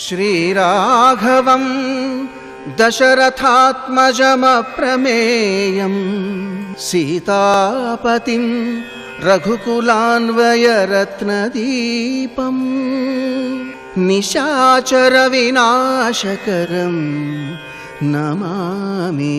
శ్రీరాఘవం దశరథాత్మజమప్రమేయం సీతాపతిం రఘుకులాన్వయరత్నదీపం నిశాచర వినాశకరం నమామి.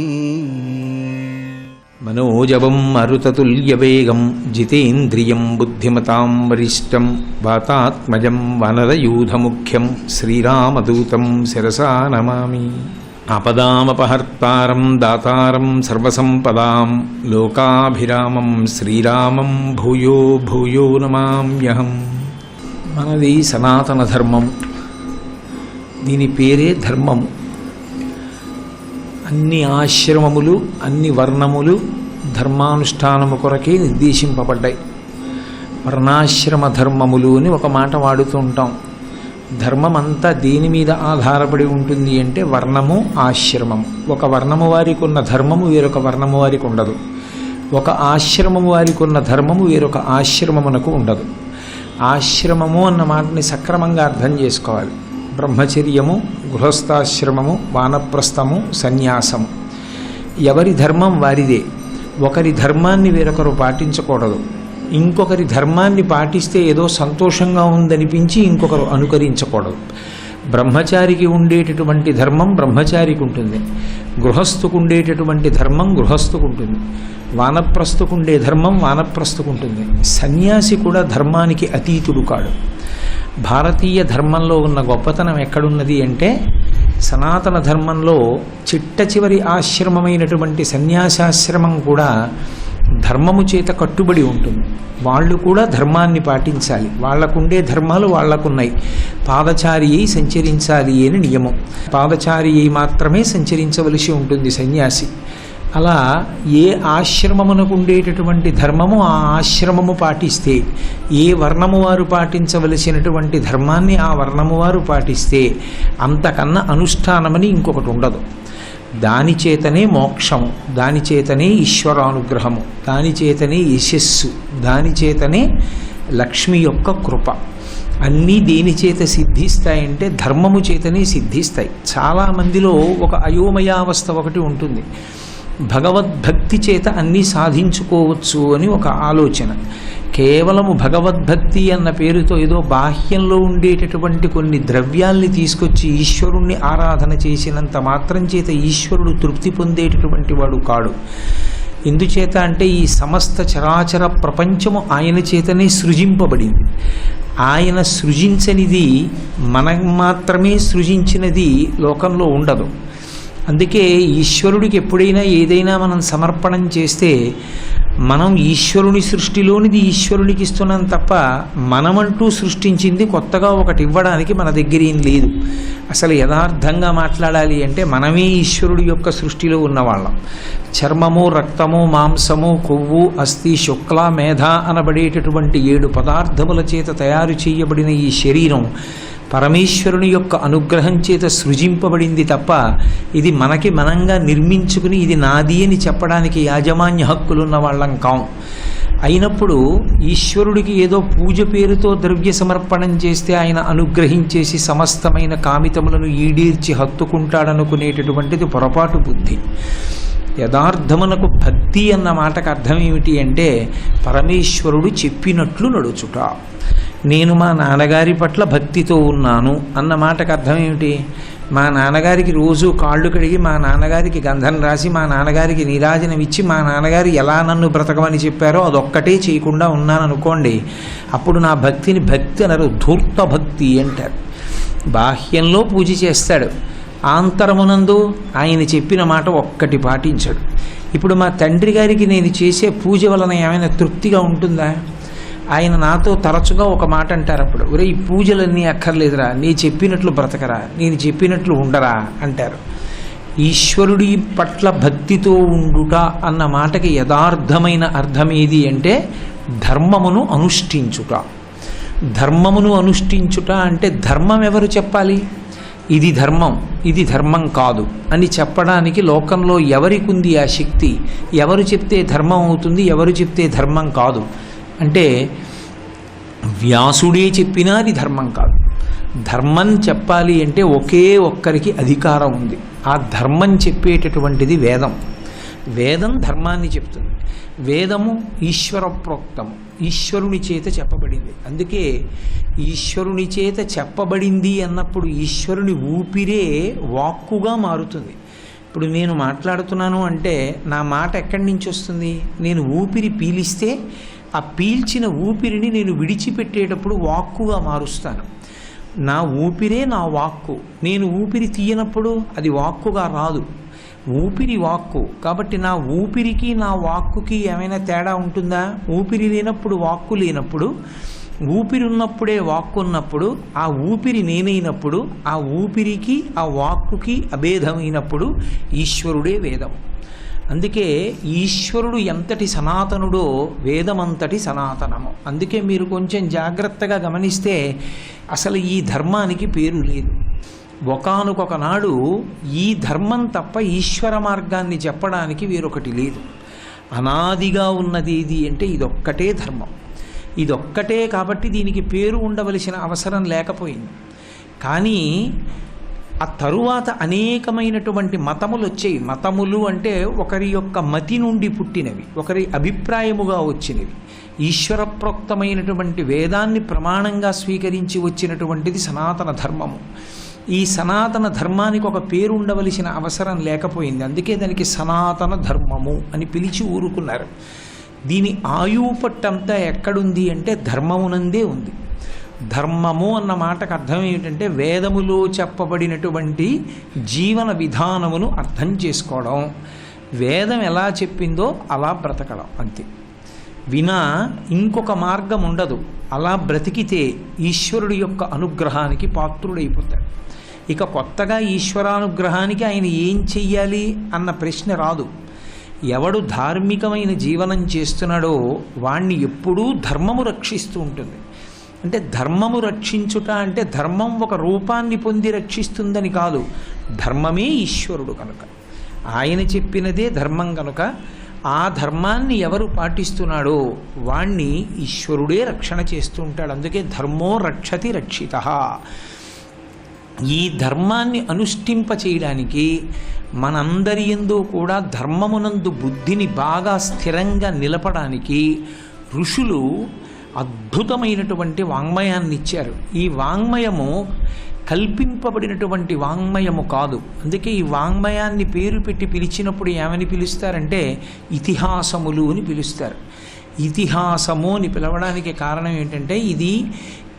మనోజవం మరుతతుల్యవేగం జితేంద్రియం బుద్ధిమతాం వరిష్టం వాతాత్మజం వనరయూధముఖ్యం శ్రీరామదూతం శిరసా నమామి. ఆపదామపహర్తారం దాతారం సర్వసంపదాం లోకాభిరామం శ్రీరామం భూయో భూయో నమామ్యహం. మనది సనాతన ధర్మం. దీని పేరే ధర్మం. అన్ని ఆశ్రమములు అన్ని వర్ణములు ధర్మానుష్ఠానము కొరకే నిర్దేశింపబడ్డాయి. వర్ణాశ్రమ ధర్మములు అని ఒక మాట వాడుతూ ఉంటాం. ధర్మం అంతా దేని మీద ఆధారపడి ఉంటుంది అంటే వర్ణము ఆశ్రమము. ఒక వర్ణము వారికి ఉన్న ధర్మము వేరొక వర్ణము వారికి ఉండదు. ఒక ఆశ్రమము వారికి ఉన్న ధర్మము వేరొక ఆశ్రమమునకు ఉండదు. ఆశ్రమము అన్న మాటని సక్రమంగా అర్థం చేసుకోవాలి. బ్రహ్మచర్యము, గృహస్థాశ్రమము, వానప్రస్థము, సన్యాసము ఎవరి ధర్మం వారిదే. ఒకరి ధర్మాన్ని వేరొకరు పాటించకూడదు. ఇంకొకరి ధర్మాన్ని పాటిస్తే ఏదో సంతోషంగా ఉందనిపించి ఇంకొకరు అనుకరించకూడదు. బ్రహ్మచారికి ఉండేటటువంటి ధర్మం బ్రహ్మచారికి ఉంటుంది. గృహస్థుకు ఉండేటటువంటి ధర్మం గృహస్థుకు ఉంటుంది. వానప్రస్థుకు ఉండే ధర్మం వానప్రస్థుకు ఉంటుంది. సన్యాసి కూడా ధర్మానికి అతీతుడు కాడు. భారతీయ ధర్మంలో ఉన్న గొప్పతనం ఎక్కడున్నది అంటే సనాతన ధర్మంలో చిట్ట చివరి ఆశ్రమమైనటువంటి సన్యాసాశ్రమం కూడా ధర్మము చేత కట్టుబడి ఉంటుంది. వాళ్ళు కూడా ధర్మాన్ని పాటించాలి. వాళ్లకుండే ధర్మాలు వాళ్లకున్నాయి. పాదచారి అయి సంచరించాలి అని నియమం. పాదచారి అయి మాత్రమే సంచరించవలసి ఉంటుంది సన్యాసి. అలా ఏ ఆశ్రమమునకు ఉండేటటువంటి ధర్మము ఆ ఆశ్రమము పాటిస్తే, ఏ వర్ణము వారు పాటించవలసినటువంటి ధర్మాన్ని ఆ వర్ణము వారు పాటిస్తే అంతకన్నా అనుష్ఠానమని ఇంకొకటి ఉండదు. దాని చేతనే మోక్షము, దాని చేతనే ఈశ్వరానుగ్రహము, దాని చేతనే యశస్సు, దాని చేతనే లక్ష్మి యొక్క కృప. అన్నీ దేని చేత సిద్ధిస్తాయంటే ధర్మము చేతనే సిద్ధిస్తాయి. చాలామందిలో ఒక అయోమయావస్థ ఒకటి ఉంటుంది. భగవద్భక్తి చేత అన్నీ సాధించుకోవచ్చు అని ఒక ఆలోచన. కేవలము భగవద్భక్తి అన్న పేరుతో ఏదో బాహ్యంలో ఉండేటటువంటి కొన్ని ద్రవ్యాల్ని తీసుకొచ్చి ఈశ్వరుణ్ణి ఆరాధన చేసినంత మాత్రం చేత ఈశ్వరుడు తృప్తి పొందేటటువంటి వాడు కాడు. ఎందుచేత అంటే ఈ సమస్త చరాచర ప్రపంచము ఆయన చేతనే సృజింపబడింది. ఆయన సృజించనిది మనం మాత్రమే సృజించినది లోకంలో ఉండదు. అందుకే ఈశ్వరుడికి ఎప్పుడైనా ఏదైనా మనం సమర్పణం చేస్తే మనం ఈశ్వరుని సృష్టిలోనిది ఈశ్వరునికి ఇస్తున్నాం తప్ప మనమంటూ సృష్టించింది కొత్తగా ఒకటి ఇవ్వడానికి మన దగ్గర ఏం లేదు. అసలు యథార్థంగా మాట్లాడాలి అంటే మనమే ఈశ్వరుడి యొక్క సృష్టిలో ఉన్నవాళ్ళం. చర్మము, రక్తము, మాంసము, కొవ్వు, అస్థి, శుక్ల, మేధ అనబడేటటువంటి 7 పదార్థముల చేత తయారు చేయబడిన ఈ శరీరం పరమేశ్వరుని యొక్క అనుగ్రహం చేత సృజింపబడింది తప్ప ఇది మనకి మనంగా నిర్మించుకుని ఇది నాది అని చెప్పడానికి యాజమాన్య హక్కులున్న వాళ్ళం కాం. అయినప్పుడు ఈశ్వరుడికి ఏదో పూజ పేరుతో ద్రవ్య సమర్పణం చేస్తే ఆయన అనుగ్రహించేసి సమస్తమైన కామితములను ఈడేర్చి హత్తుకుంటాడనుకునేటటువంటిది పొరపాటు బుద్ధి. యథార్థమునకు భక్తి అన్న మాటకు అర్థం ఏమిటి అంటే పరమేశ్వరుడు చెప్పినట్లు నడుచుట. నేను మా నాన్నగారి పట్ల భక్తితో ఉన్నాను అన్న మాటకు అర్థం ఏమిటి? మా నాన్నగారికి రోజు కాళ్ళు కడిగి మా నాన్నగారికి గంధం రాసి మా నాన్నగారికి నీరాజనం ఇచ్చి మా నాన్నగారు ఎలా నన్ను బ్రతకమని చెప్పారో అదొక్కటే చేయకుండా ఉన్నాను అనుకోండి, అప్పుడు నా భక్తిని భక్తి అనరు, ధూర్త భక్తి అంటారు. బాహ్యంలో పూజ చేస్తాడు, ఆంతరమునందు ఆయన చెప్పిన మాట ఒక్కటి పాటించాడు. ఇప్పుడు మా తండ్రి గారికి నేను చేసే పూజ వలన ఏమైనా తృప్తిగా ఉంటుందా? ఆయన నాతో తరచుగా ఒక మాట అంటారు, అప్పుడు ఒరే ఈ పూజలన్నీ అక్కర్లేదురా, నీ చెప్పినట్లు బ్రతకరా, నేను చెప్పినట్లు ఉండరా అంటారు. ఈశ్వరుడి పట్ల భక్తితో ఉండుట అన్న మాటకి యథార్థమైన అర్థం ఏది అంటే ధర్మమును అనుష్ఠించుట. ధర్మమును అనుష్ఠించుట అంటే ధర్మం ఎవరు చెప్పాలి? ఇది ధర్మం, ఇది ధర్మం కాదు అని చెప్పడానికి లోకంలో ఎవరికి ఉంది ఆ శక్తి? ఎవరు చెప్తే ధర్మం అవుతుంది, ఎవరు చెప్తే ధర్మం కాదు అంటే వ్యాసుడే చెప్పినా అది ధర్మం కాదు. ధర్మం చెప్పాలి అంటే ఒకే ఒక్కరికి అధికారం ఉంది. ఆ ధర్మం చెప్పేటటువంటిది వేదం. వేదం ధర్మాన్ని చెప్తుంది. వేదము ఈశ్వర ప్రోక్తము, ఈశ్వరుని చేత చెప్పబడింది. అందుకే ఈశ్వరుని చేత చెప్పబడింది అన్నప్పుడు ఈశ్వరుని ఊపిరే వాక్కుగా మారుతుంది. ఇప్పుడు నేను మాట్లాడుతున్నాను అంటే నా మాట ఎక్కడి నుంచి వస్తుంది? నేను ఊపిరి పీలిస్తే ఆ పీల్చిన ఊపిరిని నేను విడిచిపెట్టేటప్పుడు వాక్కుగా మారుస్తాను. నా ఊపిరే నా వాక్కు. నేను ఊపిరి తీయనప్పుడు అది వాక్కుగా రాదు. ఊపిరి వాక్కు. కాబట్టి నా ఊపిరికి నా వాక్కుకి ఏమైనా తేడా ఉంటుందా? ఊపిరి లేనప్పుడు వాక్కు లేనప్పుడు, ఊపిరి ఉన్నప్పుడే వాక్కు ఉన్నప్పుడు, ఆ ఊపిరి నేనైనప్పుడు, ఆ ఊపిరికి ఆ వాక్కుకి అభేదమైనప్పుడు ఈశ్వరుడే వేదం. అందుకే ఈశ్వరుడు ఎంతటి సనాతనుడో వేదమంతటి సనాతనము. అందుకే మీరు కొంచెం జాగ్రత్తగా గమనిస్తే అసలు ఈ ధర్మానికి పేరు లేదు. ఒకానొక నాడు ఈ ధర్మం తప్ప ఈశ్వర మార్గాన్ని చెప్పడానికి వేరొకటి లేదు. అనాదిగా ఉన్నది ఇది అంటే ఇదొక్కటే ధర్మం. ఇదొక్కటే కాబట్టి దీనికి పేరు ఉండవలసిన అవసరం లేకపోయింది. కానీ ఆ తరువాత అనేకమైనటువంటి మతములు వచ్చాయి. మతములు అంటే ఒకరి యొక్క మతి నుండి పుట్టినవి, ఒకరి అభిప్రాయముగా వచ్చినవి. ఈశ్వర ప్రోక్తమైనటువంటి వేదాన్ని ప్రమాణంగా స్వీకరించి వచ్చినటువంటిది సనాతన ధర్మము. ఈ సనాతన ధర్మానికి ఒక పేరు ఉండవలసిన అవసరం లేకపోయింది. అందుకే దానికి సనాతన ధర్మము అని పిలిచి ఊరుకున్నారు. దీని ఆయువు పట్టంతా ఎక్కడుంది అంటే ధర్మమునందే ఉంది. ధర్మము అన్న మాటకు అర్థం ఏమిటంటే వేదములో చెప్పబడినటువంటి జీవన విధానమును అర్థం చేసుకోవడం, వేదం ఎలా చెప్పిందో అలా బ్రతకడం అంతే. వినా ఇంకొక మార్గం ఉండదు. అలా బ్రతికితే ఈశ్వరుడి యొక్క అనుగ్రహానికి పాత్రుడైపోతాడు. ఇక కొత్తగా ఈశ్వరానుగ్రహానికి ఆయన ఏం చెయ్యాలి అన్న ప్రశ్న రాదు. ఎవడు ధార్మికమైన జీవనం చేస్తున్నాడో వాణ్ణి ఎప్పుడూ ధర్మము రక్షిస్తూ ఉంటుంది. అంటే ధర్మము రక్షించుట అంటే ధర్మం ఒక రూపాన్ని పొంది రక్షిస్తుందని కాదు. ధర్మమే ఈశ్వరుడు కనుక, ఆయన చెప్పినదే ధర్మం కనుక ఆ ధర్మాన్ని ఎవరు పాటిస్తున్నాడో వాణ్ణి ఈశ్వరుడే రక్షణ చేస్తూ ఉంటాడు. అందుకే ధర్మో రక్షతి రక్షితః. ఈ ధర్మాన్ని అనుష్ఠింప చేయడానికి మనందరి యందు కూడా ధర్మమునందు బుద్ధిని బాగా స్థిరంగా నిలపడానికి ఋషులు అద్భుతమైనటువంటి వాంగ్మయాన్ని ఇచ్చారు. ఈ వాంగ్మయము కల్పింపబడినటువంటి వాంగ్మయము కాదు. అందుకే ఈ వాంగ్మయాన్ని పేరు పెట్టి పిలిచినప్పుడు ఏమని పిలుస్తారంటే ఇతిహాసములు అని పిలుస్తారు. ఇతిహాసము అని పిలవడానికి కారణం ఏంటంటే ఇది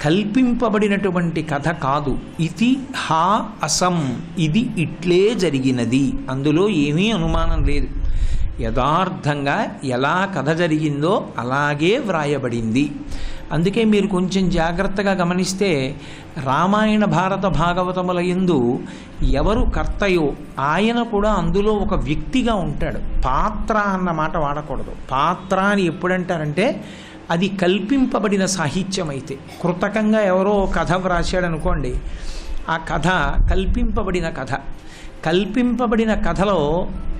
కల్పింపబడినటువంటి కథ కాదు. ఇతి హా అసం, ఇది ఇట్లే జరిగినది, అందులో ఏమీ అనుమానం లేదు. యథార్థంగా ఎలా కథ జరిగిందో అలాగే వ్రాయబడింది. అందుకే మీరు కొంచెం జాగ్రత్తగా గమనిస్తే రామాయణ భారత భాగవతముల యందు ఎవరు కర్తయో ఆయన కూడా అందులో ఒక వ్యక్తిగా ఉంటాడు. పాత్ర అన్న మాట వాడకూడదు. పాత్ర అని ఎప్పుడంటారంటే అది కల్పింపబడిన సాహిత్యం అయితే. కృతకంగా ఎవరో కథ వ్రాసాడనుకోండి, ఆ కథ కల్పింపబడిన కథ. కల్పింపబడిన కథలో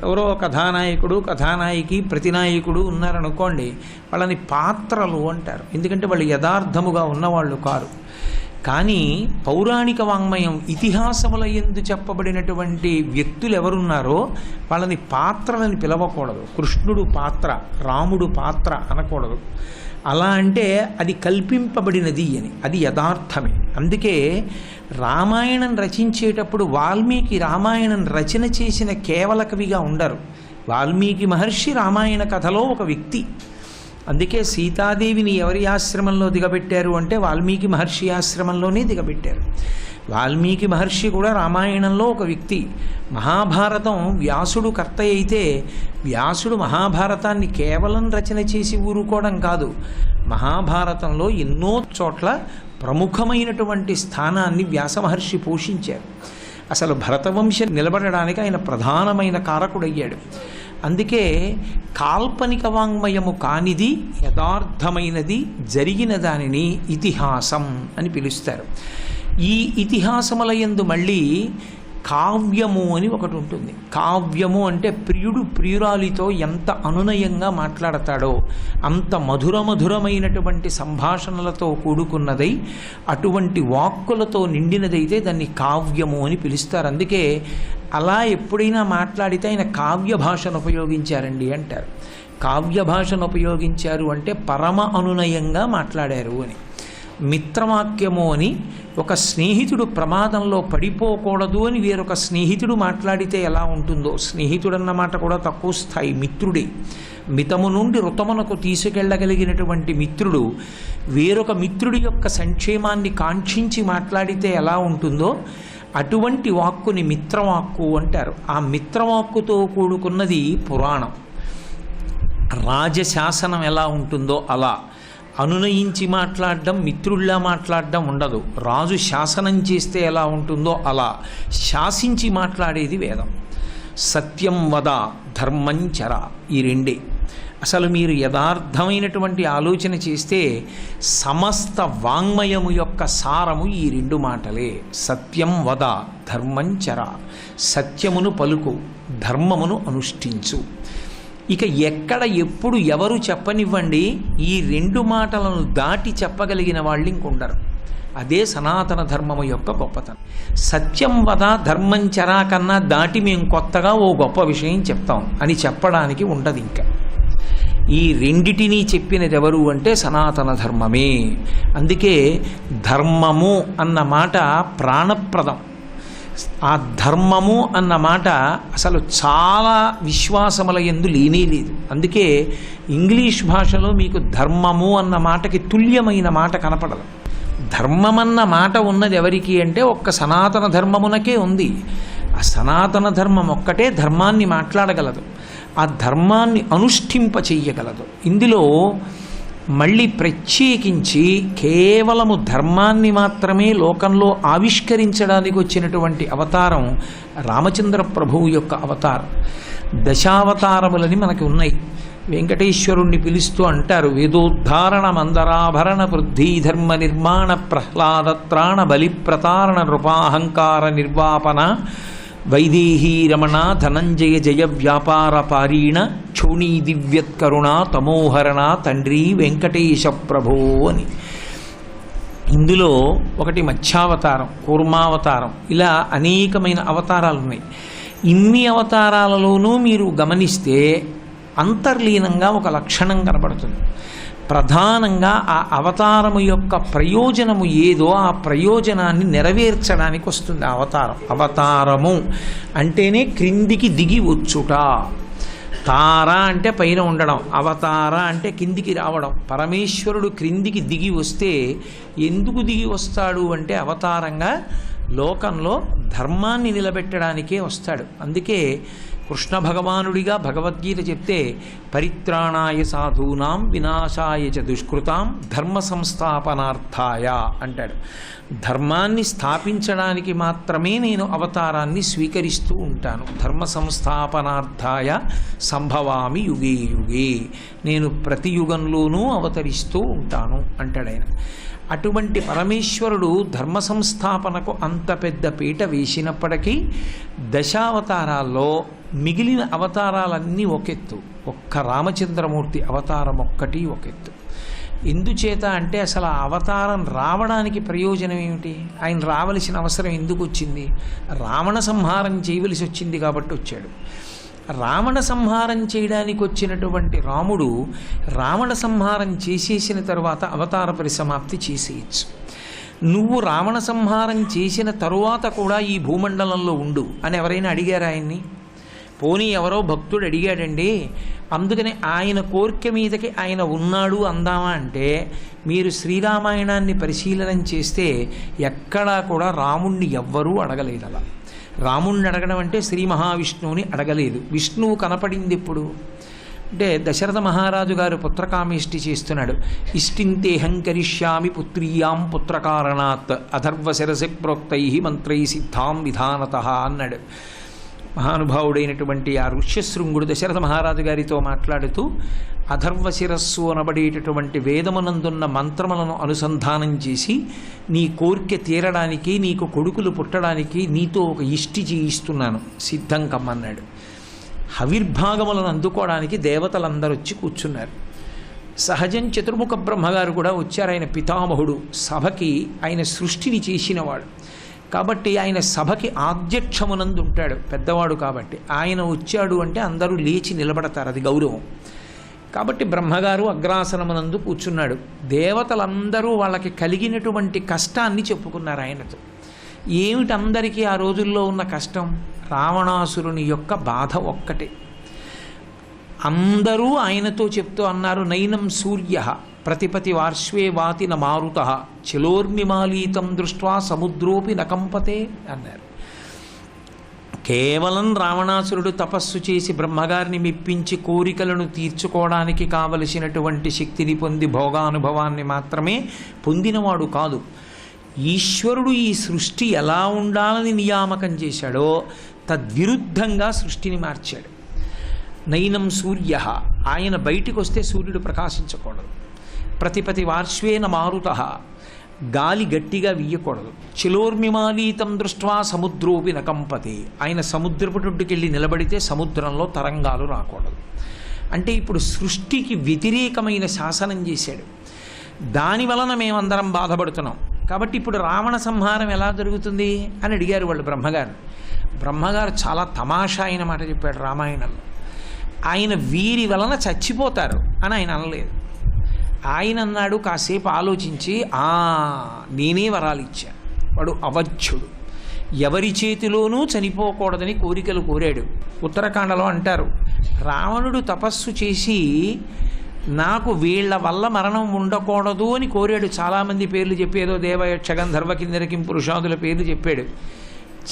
ఎవరో కథానాయకుడు, కథానాయకి, ప్రతినాయకుడు ఉన్నారనుకోండి, వాళ్ళని పాత్రలు అంటారు. ఎందుకంటే వాళ్ళు యథార్థముగా ఉన్నవాళ్ళు కారు. కానీ పౌరాణిక వాంగ్మయం ఇతిహాసముల యందు చెప్పబడినటువంటి వ్యక్తులు ఎవరున్నారో వాళ్ళని పాత్రలని పిలవకూడదు. కృష్ణుడు పాత్ర, రాముడు పాత్ర అనకూడదు. అలా అంటే అది కల్పింపబడినది అని, అది యథార్థమే. అందుకే రామాయణం రచించేటప్పుడు వాల్మీకి రామాయణం రచన చేసిన కేవల కవిగా ఉండరు. వాల్మీకి మహర్షి రామాయణ కథలో ఒక వ్యక్తి. అందుకే సీతాదేవిని ఎవరి ఆశ్రమంలో దిగబెట్టారు అంటే వాల్మీకి మహర్షి ఆశ్రమంలోనే దిగబెట్టారు. వాల్మీకి మహర్షి కూడా రామాయణంలో ఒక వ్యక్తి. మహాభారతం వ్యాసుడు కర్త అయితే వ్యాసుడు మహాభారతాన్ని కేవలం రచన చేసి ఊరుకోవడం కాదు, మహాభారతంలో ఎన్నో చోట్ల ప్రముఖమైనటువంటి స్థానాన్ని వ్యాస మహర్షి పోషించారు. అసలు భరతవంశం నిలబడడానికి ఆయన ప్రధానమైన కారకుడయ్యాడు. అందుకే కాల్పనిక వాంగ్మయము కానిది యథార్థమైనది జరిగిన దానిని ఇతిహాసం అని పిలుస్తారు. ఈ ఇతిహాసముల యందు మళ్ళీ కావ్యము అని ఒకటి ఉంటుంది. కావ్యము అంటే ప్రియుడు ప్రియురాలితో ఎంత అనునయంగా మాట్లాడతాడో అంత మధురమైనటువంటి సంభాషణలతో కూడుకున్నదై అటువంటి వాక్కులతో నిండినదైతే దాన్ని కావ్యము అని పిలుస్తారు. అందుకే అలా ఎప్పుడైనా మాట్లాడితే ఆయన కావ్య భాషను ఉపయోగించారండి అంటారు. కావ్య భాషను ఉపయోగించారు అంటే పరమ అనునయంగా మాట్లాడారు అని. మిత్రవాక్యము అని ఒక స్నేహితుడు ప్రమాదంలో పడిపోకూడదు అని వేరొక స్నేహితుడు మాట్లాడితే ఎలా ఉంటుందో, స్నేహితుడన్న మాట కూడా తక్కువ స్థాయి, మిత్రుడే. మితము నుండి ఋతమునకు తీసుకెళ్ళగలిగినటువంటి మిత్రుడు వేరొక మిత్రుడి యొక్క సంక్షేమాన్ని కాంక్షించి మాట్లాడితే ఎలా ఉంటుందో అటువంటి వాక్కుని మిత్రవాక్కు అంటారు. ఆ మిత్రవాక్కుతో కూడుకున్నది పురాణం. రాజశాసనం ఎలా ఉంటుందో అలా అనునయించి మాట్లాడడం, మిత్రుల్లా మాట్లాడడం ఉండదు. రాజు శాసనం చేస్తే ఎలా ఉంటుందో అలా శాసించి మాట్లాడేది వేదం. సత్యం వద ధర్మం చర, ఈ రెండే. అసలు మీరు యథార్థమైనటువంటి ఆలోచన చేస్తే సమస్త వాంగ్మయము యొక్క సారము ఈ రెండు మాటలే. సత్యం వద ధర్మం చర, సత్యమును పలుకు, ధర్మమును అనుష్ఠించు. ఇక ఎక్కడ ఎప్పుడు ఎవరు చెప్పనివ్వండి, ఈ రెండు మాటలను దాటి చెప్పగలిగిన వాళ్ళు ఇంకొండరు. అదే సనాతన ధర్మము యొక్క గొప్పతనం. సత్యం వద ధర్మం చరా కన్నా దాటి మేము కొత్తగా ఓ గొప్ప విషయం చెప్తాం అని చెప్పడానికి ఉండదు. ఇంకా ఈ రెండిటినీ చెప్పినది ఎవరు అంటే సనాతన ధర్మమే. అందుకే ధర్మము అన్న మాట ప్రాణప్రదం. ఆ ధర్మము అన్న మాట అసలు చాలా విశ్వాసముల యందు లేనే లేదు. అందుకే ఇంగ్లీష్ భాషలో మీకు ధర్మము అన్న మాటకి తుల్యమైన మాట కనపడదు. ధర్మమన్న మాట ఉన్నది ఎవరికి అంటే ఒక్క సనాతన ధర్మమునకే ఉంది. ఆ సనాతన ధర్మం ఒక్కటే ధర్మాన్ని మాట్లాడగలదు, ఆ ధర్మాన్ని అనుష్ఠింప చెయ్యగలదు. ఇందులో మళ్ళీ ప్రత్యేకించి కేవలము ధర్మాన్ని మాత్రమే లోకంలో ఆవిష్కరించడానికి వచ్చినటువంటి అవతారం రామచంద్ర ప్రభువు యొక్క అవతారం. దశావతారములని మనకి ఉన్నాయి. వెంకటేశ్వరుణ్ణి పిలుస్తూ అంటారు, వేదోద్ధారణ మందరాభరణ వృద్ధి ధర్మ నిర్మాణ ప్రహ్లాదత్రాణ బలిప్రతారణ నృపాహంకార నిర్వాపన వైదేహీ రమణ ధనంజయ జయ వ్యాపార పారీణ క్షోణీ దివ్యత్కరుణ తమోహరణ తండ్రి వెంకటేశ ప్రభో అని. ఇందులో ఒకటి మత్స్యావతారం, కూర్మావతారం, ఇలా అనేకమైన అవతారాలు ఉన్నాయి. ఇన్ని అవతారాలలోనూ మీరు గమనిస్తే అంతర్లీనంగా ఒక లక్షణం కనబడుతుంది. ప్రధానంగా ఆ అవతారము యొక్క ప్రయోజనము ఏదో ఆ ప్రయోజనాన్ని నెరవేర్చడానికి వస్తుంది అవతారం. అవతారము అంటేనే క్రిందికి దిగి వచ్చుట. తార అంటే పైన ఉండడం, అవతార అంటే కిందికి రావడం. పరమేశ్వరుడు క్రిందికి దిగి వస్తే ఎందుకు దిగి వస్తాడు అంటే అవతారంగా లోకంలో ధర్మాన్ని నిలబెట్టడానికే వస్తాడు. అందుకే కృష్ణ భగవానుడిగా భగవద్గీత చెప్తే పరిత్రాణాయ సాధూనాం వినాశాయ చ దుష్కృతాం ధర్మ సంస్థాపనార్థాయ అంటాడు. ధర్మాన్ని స్థాపించడానికి మాత్రమే నేను అవతారాన్ని స్వీకరిస్తూ ఉంటాను. ధర్మ సంస్థాపనార్థాయ సంభవామి యుగే యుగే, నేను ప్రతి యుగంలోనూ అవతరిస్తూ ఉంటాను అంటాడు ఆయన. అటువంటి పరమేశ్వరుడు ధర్మ సంస్థాపనకు అంత పెద్ద పీట వేసినప్పటికీ దశావతారాల్లో మిగిలిన అవతారాలన్నీ ఒకెత్తు, ఒక్క రామచంద్రమూర్తి అవతారం ఒక్కటి ఒకెత్తు. ఎందుచేత అంటే అసలు ఆ అవతారం రావడానికి ప్రయోజనం ఏమిటి? ఆయన రావలసిన అవసరం ఎందుకు వచ్చింది? రావణ సంహారం చేయవలసి వచ్చింది కాబట్టి వచ్చాడు. రావణ సంహారం చేయడానికి వచ్చినటువంటి రాముడు రావణ సంహారం చేసేసిన తర్వాత అవతార పరిసమాప్తి చేసేయచ్చు. నువ్వు రావణ సంహారం చేసిన తరువాత కూడా ఈ భూమండలంలో ఉండు అని ఎవరైనా అడిగారు ఆయన్ని? పోనీ ఎవరో భక్తుడు అడిగాడండి, అందుకని ఆయన కోరిక మీదకి ఆయన ఉన్నాడు అందామా అంటే, మీరు శ్రీరామాయణాన్ని పరిశీలనం చేస్తే ఎక్కడా కూడా రాముణ్ణి ఎవ్వరూ అడగలేదు. అలా రాముణ్ణి అడగడం అంటే శ్రీ మహావిష్ణువుని అడగలేదు. విష్ణువు కనపడింది ఎప్పుడు అంటే దశరథ మహారాజు గారు పుత్రకామేష్టి చేస్తున్నాడు. ఇష్టింతేహం కరిష్యామి పుత్రీయాం పుత్రకారణాత్ అథర్వ శిరసి ప్రోక్తై మంత్రై సిద్ధాం విధానత అన్నాడు. మహానుభావుడైనటువంటి ఆ ఋష్యశృంగుడు దశరథ మహారాజు గారితో మాట్లాడుతూ అథర్వ శిరస్సు అనబడేటటువంటి వేదమునందున్న మంత్రములను అనుసంధానం చేసి నీ కోరిక తీరడానికి, నీకు కొడుకులు పుట్టడానికి నీతో ఒక ఇష్టి చేయిస్తున్నాను, సిద్ధం కమ్మన్నాడు. హవిర్భాగములను అందుకోవడానికి దేవతలందరూ వచ్చి కూర్చున్నారు. సహజం చతుర్ముఖ బ్రహ్మగారు కూడా వచ్చారు. ఆయన పితామహుడు, సభకి ఆయన సృష్టిని చేసినవాడు కాబట్టి ఆయన సభకి ఆధ్యక్షమునందు ఉంటాడు, పెద్దవాడు కాబట్టి. ఆయన వచ్చాడు అంటే అందరూ లేచి నిలబడతారు, అది గౌరవం. కాబట్టి బ్రహ్మగారు అగ్రాసనమునందు కూర్చున్నాడు. దేవతలందరూ వాళ్ళకి కలిగినటువంటి కష్టాన్ని చెప్పుకున్నారు ఆయనతో. ఏమిటి అందరికీ ఆ రోజుల్లో ఉన్న కష్టం? రావణాసురుని యొక్క బాధ ఒక్కటే. అందరూ ఆయనతో చెప్తూ అన్నారు, నైనం సూర్య ప్రతిపతి వార్ష్వే వాతి న మారుత చలోర్మిమాలీతం దృష్ట్వా సముద్రోపి నకంపతే అన్నారు. కేవలం రావణాసురుడు తపస్సు చేసి బ్రహ్మగారిని మెప్పించి కోరికలను తీర్చుకోవడానికి కావలసినటువంటి శక్తిని పొంది భోగానుభవాన్ని మాత్రమే పొందినవాడు కాదు. ఈశ్వరుడు ఈ సృష్టి ఎలా ఉండాలని నియామకం చేశాడో తద్విరుద్ధంగా సృష్టిని మార్చాడు. నైనం సూర్య, ఆయన బయటికి వస్తే సూర్యుడు ప్రకాశించకూడదు. ప్రతిపతి వార్ష్వేన మారుత, గాలి గట్టిగా వీయకూడదు. చిలోర్మిమాలీతం దృష్ట్వా సముద్రోపి నకంపతి, ఆయన సముద్రపుటొడ్డుకెళ్ళి నిలబడితే సముద్రంలో తరంగాలు రాకూడదు. అంటే ఇప్పుడు సృష్టికి వ్యతిరేకమైన శాసనం చేశాడు. దాని వలన మేమందరం బాధపడుతున్నాం. కాబట్టి ఇప్పుడు రావణ సంహారం ఎలా జరుగుతుంది అని అడిగారు వాళ్ళు బ్రహ్మగారు. బ్రహ్మగారు చాలా తమాషా అయిన మాట చెప్పాడు రామాయణంలో. ఆయన వీరి వలన చచ్చిపోతారు అని ఆయన అనలేదు. ఆయన అన్నాడు, కాసేపు ఆలోచించి, నేనే వరాలు ఇచ్చా. వాడు అవధ్యుడు, ఎవరి చేతిలోనూ చనిపోకూడదని కోరికలు కోరాడు. ఉత్తరాఖండలో అంటారు, రావణుడు తపస్సు చేసి నాకు వీళ్ల వల్ల మరణం ఉండకూడదు అని కోరాడు. చాలామంది పేర్లు చెప్పి, ఏదో దేవయక్ష గంధర్వ కిన్నెరకిం పురుషాదుల పేర్లు చెప్పాడు.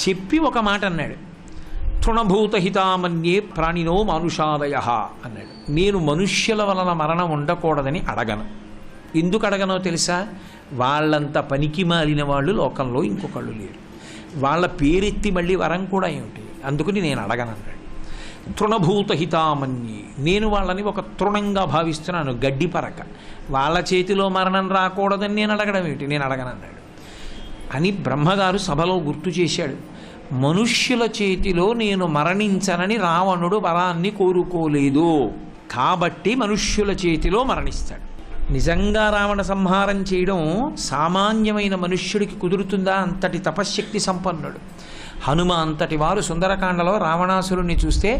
చెప్పి ఒక మాట అన్నాడు, తృణభూతహితామన్యే ప్రాణినో మానుషాదయ అన్నాడు. నేను మనుష్యుల వలన మరణం ఉండకూడదని అడగను. ఎందుకు అడగనో తెలుసా? వాళ్ళంత పనికి మాలిన వాళ్ళు లోకంలో ఇంకొకళ్ళు లేరు. వాళ్ళ పేరెత్తి మళ్ళీ వరం కూడా ఏమిటి, అందుకని నేను అడగనన్నాడు. తృణభూతహితామన్యే, నేను వాళ్ళని ఒక తృణంగా భావిస్తున్నాను, గడ్డి పరక. వాళ్ళ చేతిలో మరణం రాకూడదని నేను అడగడం ఏమిటి, నేను అడగనన్నాడు అని బ్రహ్మగారు సభలో గుర్తు చేశాడు. మనుష్యుల చేతిలో నేను మరణించనని రావణుడు వరాన్ని కోరుకోలేదు కాబట్టి మనుష్యుల చేతిలో మరణిస్తాడు. నిజంగా రావణ సంహారం చేయడం సామాన్యమైన మనుష్యుడికి కుదురుతుందా? అంతటి తపశ్శక్తి సంపన్నుడు హనుమ అంతటి వారు సుందరకాండలో రావణాసురుణ్ణి చూస్తే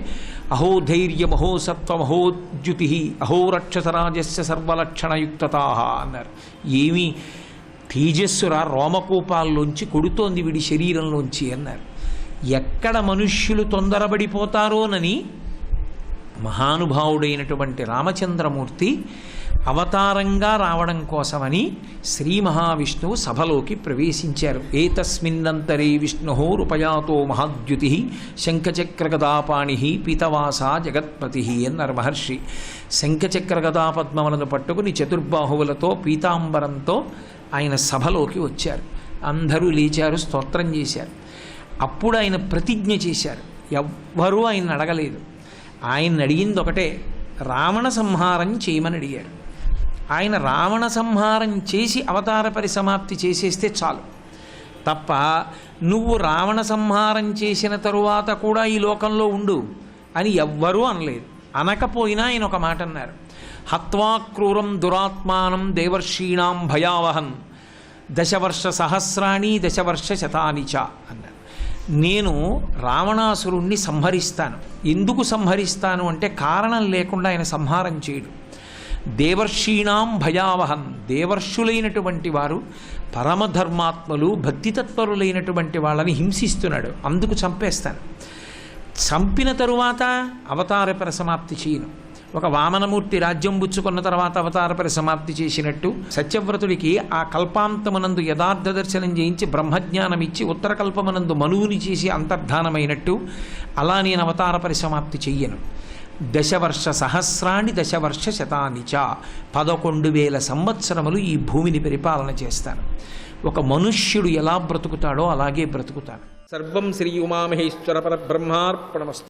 అహో ధైర్య మహో సత్వ మహోద్యుతి అహో రక్షసరాజస్య సర్వలక్షణయుక్తతా అన్నారు. ఏమీ తేజస్సురా, రోమకూపాల్లోంచి కొడుతోంది వీడి శరీరంలోంచి అన్నారు. ఎక్కడ మనుష్యులు తొందరపడిపోతారోనని మహానుభావుడైనటువంటి రామచంద్రమూర్తి అవతారంగా రావడం కోసమని శ్రీ మహావిష్ణువు సభలోకి ప్రవేశించారు. ఏతస్మిన్నంతరే విష్ణు రూపయాతో మహాద్యుతి శంఖచక్రగదాపాణి పీతవాస జగత్పతి అన్నారు మహర్షి. శంఖచక్రగదాపద్మములను పట్టుకుని చతుర్బాహువులతో పీతాంబరంతో ఆయన సభలోకి వచ్చారు. అందరూ లేచారు, స్తోత్రం చేశారు. అప్పుడు ఆయన ప్రతిజ్ఞ చేశారు. ఎవ్వరూ ఆయన అడగలేదు. ఆయన అడిగింది ఒకటే, రావణ సంహారం చేయమని అడిగారు. ఆయన రావణ సంహారం చేసి అవతార పరిసమాప్తి చేసేస్తే చాలు తప్ప నువ్వు రావణ సంహారం చేసిన తరువాత కూడా ఈ లోకంలో ఉండు అని ఎవ్వరూ అనలేదు. అనకపోయినా ఆయన ఒక మాట అన్నారు, హత్వా క్రూరం దురాత్మానం దేవర్షీణాం భయావహన్ దశవర్ష సహస్రాణి దశవర్ష శతానిచ అన్నారు. నేను రావణాసురుణ్ణి సంహరిస్తాను. ఎందుకు సంహరిస్తాను అంటే కారణం లేకుండా ఆయన సంహారం చేయడు. దేవర్షీణాం భయావహన్, దేవర్షులైనటువంటి వారు పరమధర్మాత్మలు భక్తితత్పరులైనటువంటి వాళ్ళని హింసిస్తున్నాడు, అందుకు చంపేస్తాను. చంపిన తరువాత అవతార పరిసమాప్తి చేయను. ఒక వామనమూర్తి రాజ్యం పుచ్చుకున్న తర్వాత అవతార పరిసమాప్తి చేసినట్టు సత్యవ్రతుడికి ఆ కల్పాంతమునందు యథార్థ దర్శనం చేయించి బ్రహ్మజ్ఞానం ఇచ్చి ఉత్తర కల్పమునందు మనువుని చేసి అంతర్ధానమైనట్టు అలా నేను అవతార పరిసమాప్తి చెయ్యను. దశవర్ష సహస్రాన్ని దశవర్ష శతానిచ 11,000 సంవత్సరములు ఈ భూమిని పరిపాలన చేస్తాను. ఒక మనుష్యుడు ఎలా బ్రతుకుతాడో అలాగే బ్రతుకుతాను. సర్వం శ్రీ ఉమామహేశ్వర పరబ్రహ్మార్పణమస్తు.